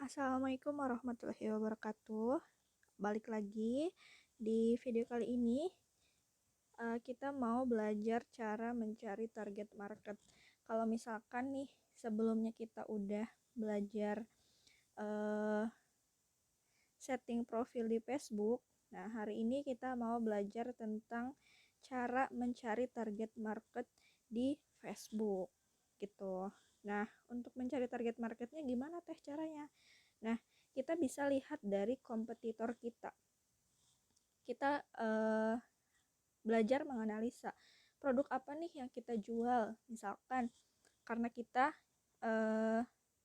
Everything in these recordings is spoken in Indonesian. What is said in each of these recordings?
Assalamualaikum warahmatullahi wabarakatuh. Balik lagi di video kali ini kita mau belajar cara mencari target market. Kalau misalkan nih sebelumnya kita udah belajar setting profil di Facebook. Nah, hari ini kita mau belajar tentang cara mencari target market di Facebook gitu. Nah, untuk mencari target marketnya gimana teh caranya? Nah, kita bisa lihat dari kompetitor kita. Kita belajar menganalisa produk apa nih yang kita jual. Misalkan karena kita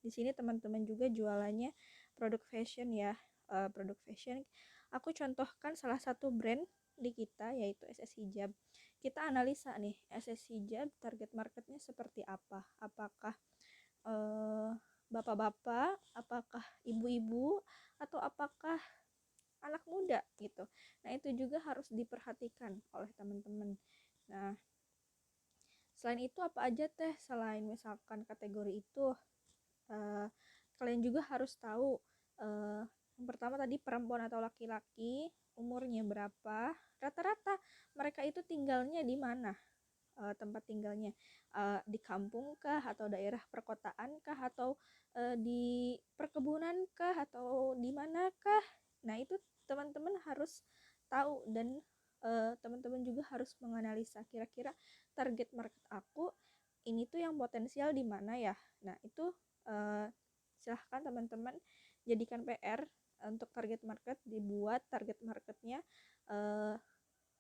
di sini teman-teman juga jualannya produk fashion ya, produk fashion. Aku contohkan salah satu brand di kita yaitu SS Hijab. Kita analisa nih SS Hijab target marketnya seperti apa? Apakah bapak-bapak, apakah ibu-ibu, atau apakah anak muda gitu. Nah, itu juga harus diperhatikan oleh teman-teman. Nah, selain itu apa aja teh selain misalkan kategori itu, kalian juga harus tahu yang pertama tadi perempuan atau laki-laki, umurnya berapa, rata-rata mereka itu tinggalnya di mana, tempat tinggalnya, di kampung kah, atau daerah perkotaan kah, atau di perkebunan kah, atau di manakah. Nah, itu teman-teman harus tahu, dan teman-teman juga harus menganalisa kira-kira target market aku ini tuh yang potensial di mana ya. Nah, itu silahkan teman-teman jadikan PR untuk target market, dibuat target marketnya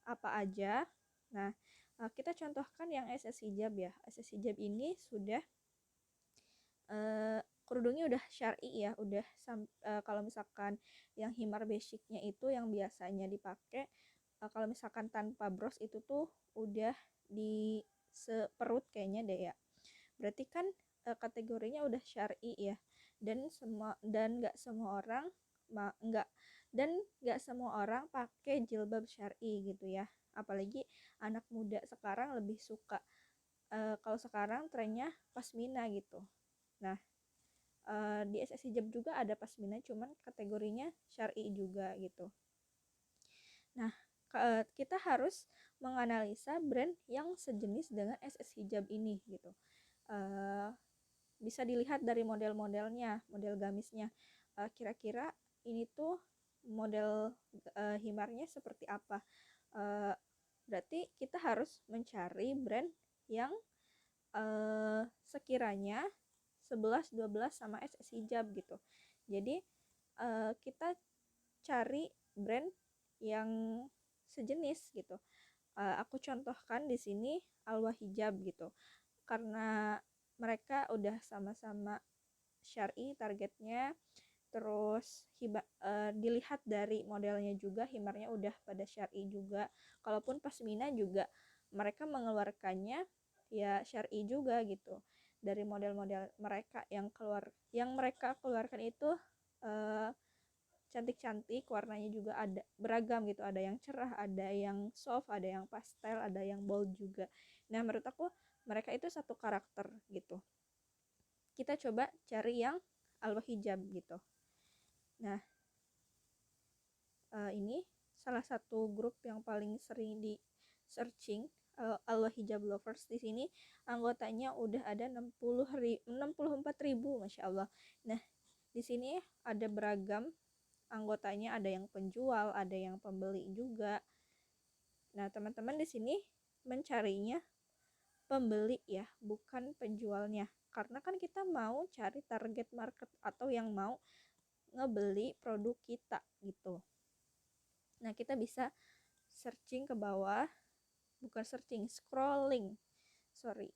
apa aja. Nah, kita contohkan yang SS Hijab ya. SS Hijab ini sudah kerudungnya udah syar'i ya, udah kalau misalkan yang himar basicnya itu yang biasanya dipakai, kalau misalkan tanpa bros itu tuh udah di seperut kayaknya deh ya. Berarti kan kategorinya udah syar'i ya, dan nggak semua orang nggak semua orang pakai jilbab syar'i gitu ya. Apalagi anak muda sekarang lebih suka kalau sekarang trennya pasmina gitu. Nah, di SS Hijab juga ada pasmina, cuman kategorinya syar'i juga gitu. Nah, kita harus menganalisa brand yang sejenis dengan SS Hijab ini gitu. Bisa dilihat dari model-modelnya, model gamisnya. Kira-kira ini tuh model himarnya seperti apa. Berarti kita harus mencari brand yang sekiranya 11-12 sama SS Hijab gitu. Jadi kita cari brand yang sejenis gitu. Aku contohkan di sini Alwa Hijab gitu. Karena mereka udah sama-sama syar'i targetnya, terus dilihat dari modelnya juga, himarnya udah pada syar'i juga. Kalaupun pasmina juga mereka mengeluarkannya ya syar'i juga gitu. Dari model-model mereka yang mereka keluarkan itu cantik-cantik, warnanya juga ada beragam gitu, ada yang cerah, ada yang soft, ada yang pastel, ada yang bold juga. Nah, menurut aku mereka itu satu karakter gitu. Kita coba cari yang Alwa Hijab gitu. Nah, ini salah satu grup yang paling sering di searching, Alwa Hijab Lovers. Di sini anggotanya udah ada 64.000, Masya Allah. Nah, di sini ada beragam anggotanya, ada yang penjual, ada yang pembeli juga. Nah, teman-teman di sini mencarinya pembeli ya, bukan penjualnya. Karena kan kita mau cari target market atau yang mau ngebeli produk kita gitu. Nah, kita bisa searching ke bawah, bukan searching, scrolling. Sorry.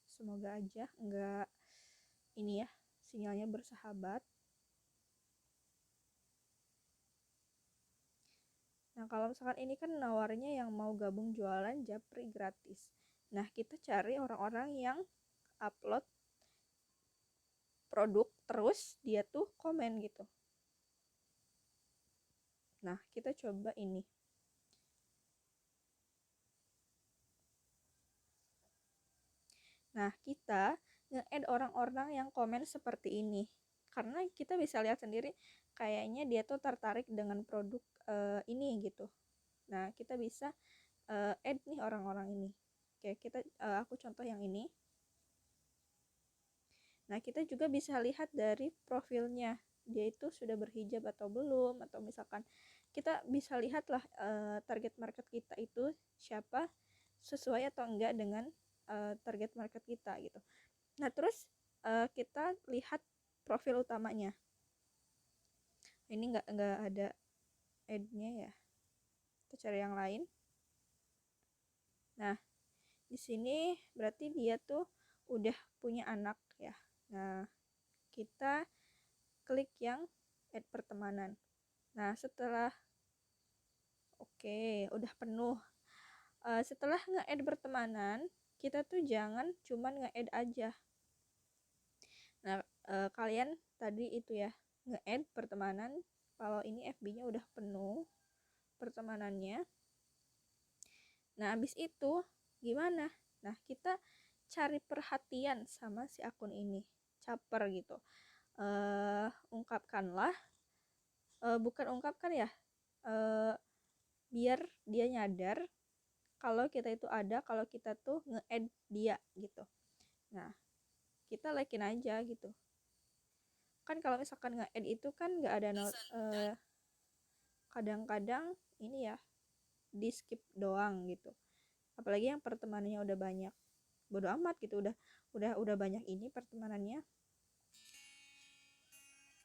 Semoga aja enggak ini ya, sinyalnya bersahabat. Nah, kalau misalkan ini kan nawarnya yang mau gabung jualan japri gratis. Nah, kita cari orang-orang yang upload produk terus dia tuh komen gitu. Nah, kita coba ini. Nah, kita nge-add orang-orang yang komen seperti ini. Karena kita bisa lihat sendiri kayaknya dia tuh tertarik dengan produk ini gitu. Nah, kita bisa add nih orang-orang ini. Oke, aku contoh yang ini. Nah, kita juga bisa lihat dari profilnya. Dia itu sudah berhijab atau belum, atau misalkan kita bisa lihatlah target market kita itu siapa, sesuai atau enggak dengan target market kita gitu. Nah, terus kita lihat profil utamanya. Ini nggak ada ad-nya ya. Kita cari yang lain. Nah, di sini berarti dia tuh udah punya anak ya. Nah, kita klik yang add pertemanan. Nah, setelah udah penuh. Setelah nge-add pertemanan, kita tuh jangan cuman nge-add aja. Nah, kalian tadi itu ya, nge-add pertemanan. Kalau ini FB-nya udah penuh pertemanannya. Nah, habis itu gimana? Nah, kita cari perhatian sama si akun ini. Caper gitu. Ungkapkanlah, bukan ungkapkan ya, biar dia nyadar kalau kita itu ada, kalau kita tuh nge-add dia gitu. Nah, kita like-in aja gitu. Kan kalau misalkan nge-add itu kan nggak ada kadang-kadang ini ya, di skip doang gitu. Apalagi yang pertemanannya udah banyak. Bodo amat gitu, udah banyak ini pertemanannya.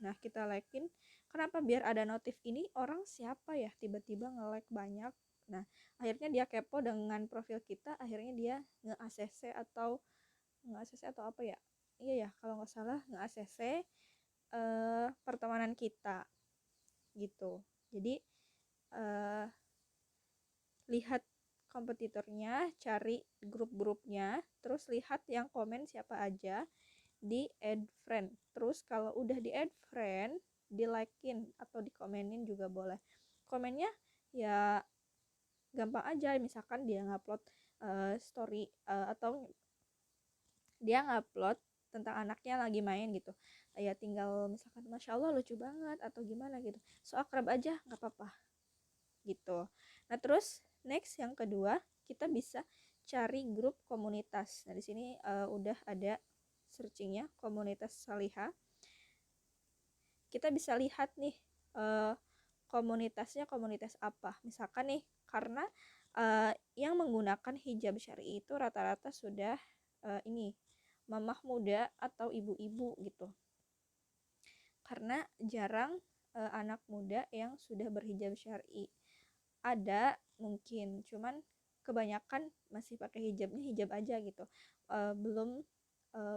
Nah, kita like-in. Kenapa? Biar ada notif ini orang siapa ya tiba-tiba nge-like banyak. Nah, akhirnya dia kepo dengan profil kita, akhirnya dia nge-ACC atau apa ya? Iya ya, kalau nggak salah nge-ACC pertemanan kita gitu. Jadi lihat kompetitornya, cari grup-grupnya, terus lihat yang komen siapa aja, di add friend. Terus kalau udah di add friend, di like-in atau di komenin juga boleh. Komennya ya gampang aja, misalkan dia ngupload story atau dia ngupload tentang anaknya lagi main gitu, ya tinggal misalkan Masya Allah lucu banget atau gimana gitu, so akrab aja nggak apa-apa gitu. Nah, terus next yang kedua, kita bisa cari grup komunitas. Nah, di sini udah ada searchingnya, komunitas Saliha. Kita bisa lihat nih komunitasnya komunitas apa. Misalkan nih, karena yang menggunakan hijab syar'i itu rata-rata sudah ini mamah muda atau ibu-ibu gitu. Karena jarang anak muda yang sudah berhijab syar'i. Ada mungkin, cuman kebanyakan masih pakai hijabnya hijab aja gitu, belum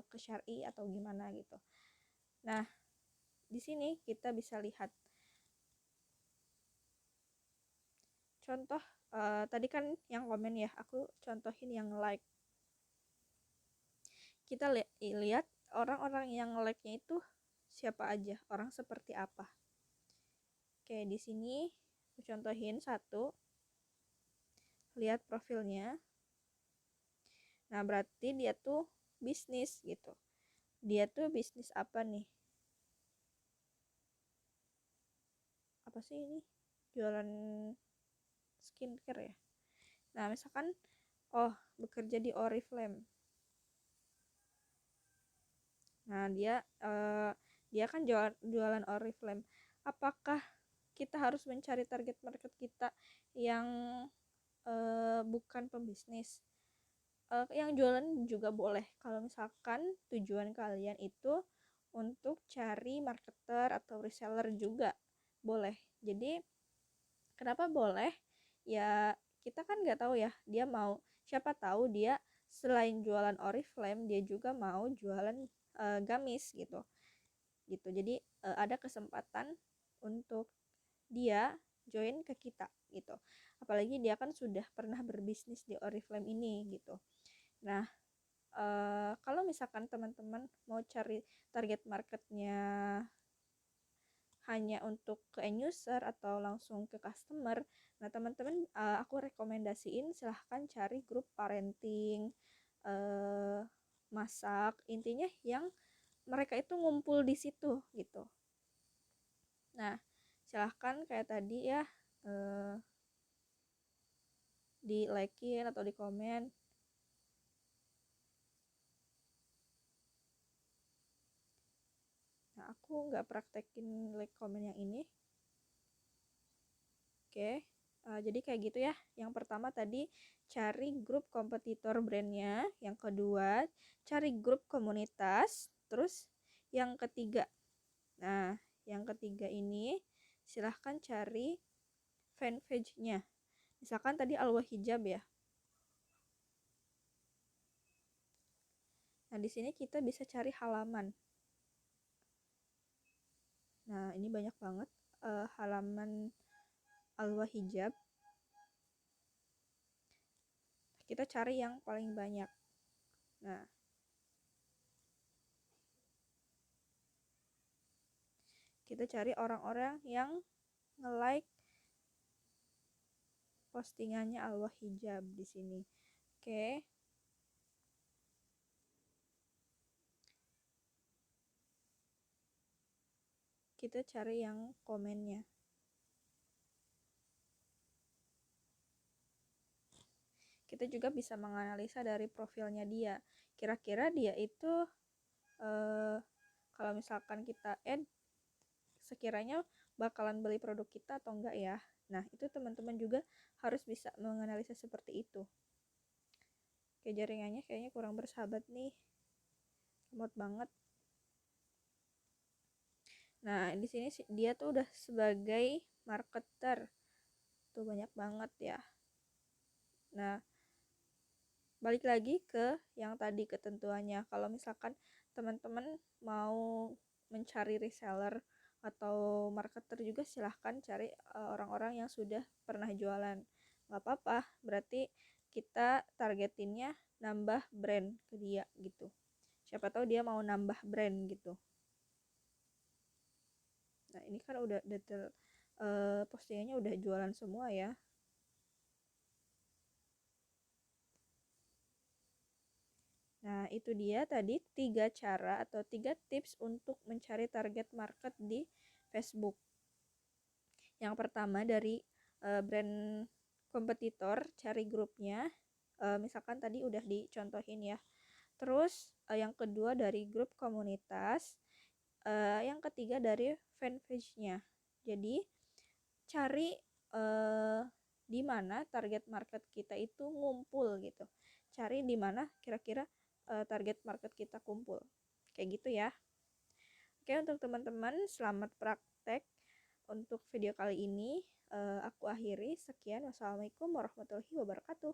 ke syar'i atau gimana gitu. Nah, di sini kita bisa lihat contoh, tadi kan yang komen ya, aku contohin yang like. Kita lihat orang-orang yang like-nya itu siapa aja, orang seperti apa. Oke, di sini aku contohin satu. Lihat profilnya. Nah, berarti dia tuh bisnis gitu. Dia tuh bisnis apa nih? Apa sih ini? Jualan skincare ya. Nah, misalkan bekerja di Oriflame. Nah, dia kan jualan Oriflame. Apakah kita harus mencari target market kita yang bukan pembisnis? Yang jualan juga boleh. Kalau misalkan tujuan kalian itu untuk cari marketer atau reseller juga boleh. Jadi kenapa boleh? Ya kita kan nggak tahu ya, dia mau, siapa tahu dia selain jualan Oriflame dia juga mau jualan gamis gitu. Jadi ada kesempatan untuk dia join ke kita gitu. Apalagi dia kan sudah pernah berbisnis di Oriflame ini gitu. Nah, kalau misalkan teman-teman mau cari target marketnya hanya untuk ke end user atau langsung ke customer, nah teman-teman aku rekomendasiin silahkan cari grup parenting, masak, intinya yang mereka itu ngumpul di situ gitu. Nah, silahkan kayak tadi ya, di like-in atau di komen. Nah, aku nggak praktekin like komen yang ini. Oke, jadi kayak gitu ya. Yang pertama tadi cari grup kompetitor brandnya. Yang kedua cari grup komunitas. Terus yang ketiga, nah yang ketiga ini silahkan cari fanpage-nya. Misalkan tadi Alwa Hijab ya. Nah, di sini kita bisa cari halaman. Nah, ini banyak banget halaman Alwa Hijab. Kita cari yang paling banyak. Nah, kita cari orang-orang yang nge-like postingannya Alwa Hijab di sini. Oke. Kita cari yang komennya. Kita juga bisa menganalisa dari profilnya dia. Kira-kira dia itu kalau misalkan kita add, sekiranya bakalan beli produk kita atau enggak ya. Nah, itu teman-teman juga harus bisa menganalisa seperti itu. Oke, jaringannya kayaknya kurang bersahabat nih. Lemot banget. Nah, di sini dia tuh udah sebagai marketer. Tuh banyak banget ya. Nah, balik lagi ke yang tadi ketentuannya. Kalau misalkan teman-teman mau mencari reseller atau marketer juga silahkan cari orang-orang yang sudah pernah jualan. Nggak apa-apa, berarti kita targetinnya nambah brand ke dia gitu. Siapa tahu dia mau nambah brand gitu. Nah, ini kan udah detail postingannya udah jualan semua ya. Nah, itu dia tadi 3 cara atau 3 tips untuk mencari target market di Facebook. Yang pertama dari brand kompetitor, cari grupnya. Misalkan tadi udah dicontohin ya. Terus yang kedua dari grup komunitas. Yang ketiga dari fanpage-nya. Jadi cari di mana target market kita itu ngumpul gitu. Cari di mana kira-kira target market kita kumpul. Kayak gitu ya. Oke, untuk teman-teman selamat praktek. Untuk video kali ini aku akhiri. Sekian. Wassalamualaikum warahmatullahi wabarakatuh.